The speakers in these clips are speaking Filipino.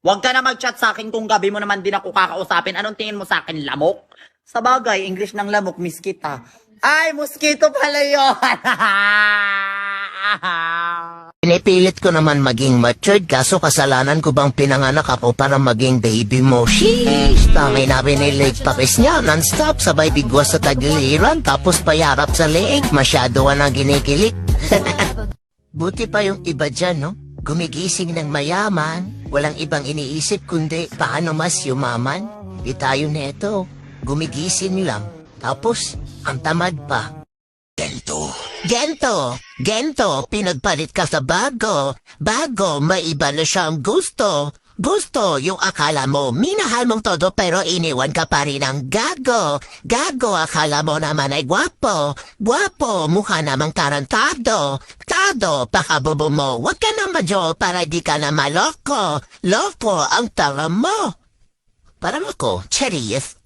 Huwag ka na mag-chat sa akin kung gabi mo naman din ako kakausapin. Anong tingin mo sa akin, lamok? Sa bagay, English ng lamok, miskita. Ay, mosquito pala yun! Pinipilit ko naman maging matured kaso kasalanan ko bang pinanganak ako para maging baby mo? Sheesh! Tangay na binilig papis niya non-stop sabay bigwas sa tagiliran tapos payarap sa leeg masyado ka na ginikilik. Buti pa yung iba dyan, no? Gumigising ng mayaman, walang ibang iniisip kundi paano mas yumaman. Di tayo neto, gumigising lang, tapos ang tamad pa. Gento, pinagpalit ka sa bago. Bago, may iba na siyang gusto. Gusto, yung akala mo, minahal mong todo pero iniwan ka pa rin ng gago. Gago, akala mo naman ay gwapo. Gwapo, mukha namang tarantado. Tado, pakabobo mo, wag ka na madyo para di ka na maloko. Loko, ang tanga mo. Parang ako, cherries.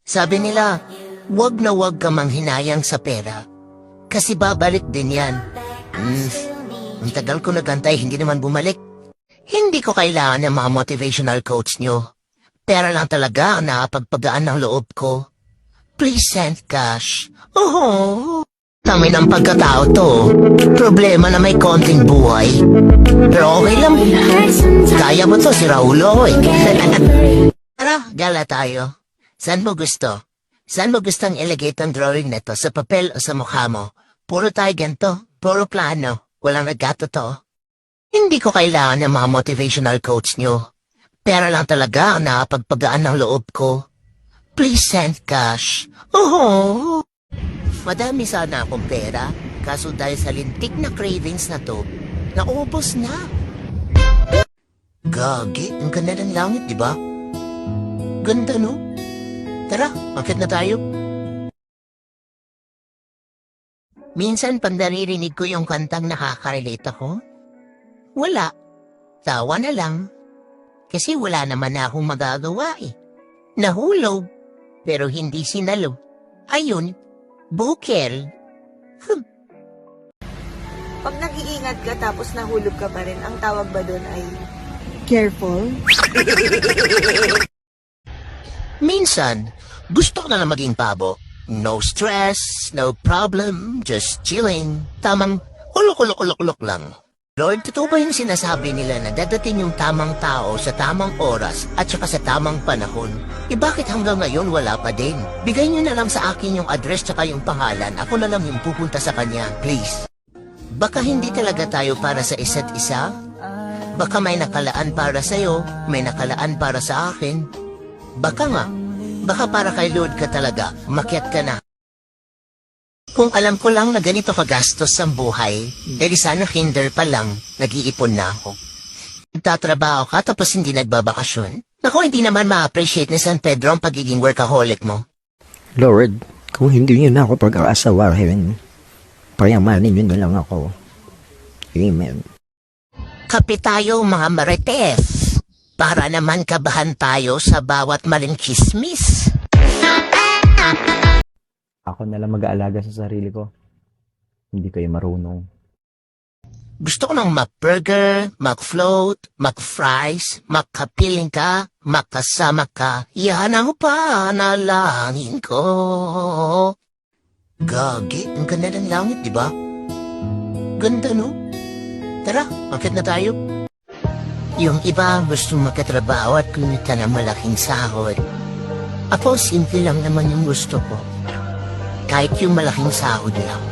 Sabi nila, wag na wag ka manghinayang sa pera. Kasi babalik din yan. Ang tagal ko nagantay, hindi naman bumalik. Hindi ko kailangan ng mga motivational quotes nyo. Pera lang talaga ang nakapagpagaan ng loob ko. Please send cash. Tami ng pagkatao to. Problema na may konting buhay. Pero okay lang. Kaya mo to, si Raulo eh. Tara, gala tayo. Saan mo gusto? Saan mo gustong ilagay ang drawing na to? Sa papel o sa mukha mo? Puro tayo ganito. Puro plano. Walang nagkatotoo. Hindi ko kailangan ng mga motivational quotes nyo. Pera lang talaga ang nakapagpagaan ng loob ko. Please send cash. Madami sana akong pera. Kaso dahil sa lintik na cravings na to, naubos na. Gagi, ang ganda ng langit, di ba? Ganda, no? Tara, akit na tayo. Minsan pag naririnig ko yung kantang nakaka-relate ako, wala. Tawa na lang. Kasi wala naman na akong magagawa eh. Nahulog, pero hindi sinalo. Ayun, bukel. Pag nag-iingat ka tapos nahulog ka pa rin, ang tawag ba doon ay careful? Minsan, gusto ko na lang maging pabo. No stress, no problem, just chilling. Tamang ulok-ulok-ulok-ulok lang. Lord, totoo ba yung sinasabi nila na dadating yung tamang tao sa tamang oras at saka sa tamang panahon? Bakit hanggang ngayon wala pa din? Bigay niyo na lang sa akin yung address tsaka yung pangalan. Ako na lang yung pupunta sa kanya, please. Baka hindi talaga tayo para sa isa't isa? Baka may nakalaan para sa'yo, may nakalaan para sa akin. Baka nga. Baka para kay Lord ka talaga, umakyat ka na. Kung alam ko lang na ganito kagastos ang buhay, di sana kinder pa lang, nag-iipon na ako. Nagtatrabaho ka tapos hindi nagbabakasyon? Naku, hindi naman ma-appreciate ni San Pedro ang pagiging workaholic mo. Lord, kung hindi niyo na ako pag-aasawahin, payamanin niyo na lang ako. Amen. Kape tayo mga marites. Para naman kabahan tayo sa bawat maling chismis. Ako na lang mag-aalaga sa sarili ko. Hindi kayo marunong. Gusto ko ng mag-burger, mag-float, mag-fries, magkapiling ka, makasama ka. Yan ang panalangin ko. Gagi, ang ganda ng langit, di ba? Ganda, no? Tara, akit na tayo. Yung iba gusto makatrabaho at kumita ng malaking sahod. Ako, simple lang naman yung gusto ko. Kahit yung malaking sahod lang.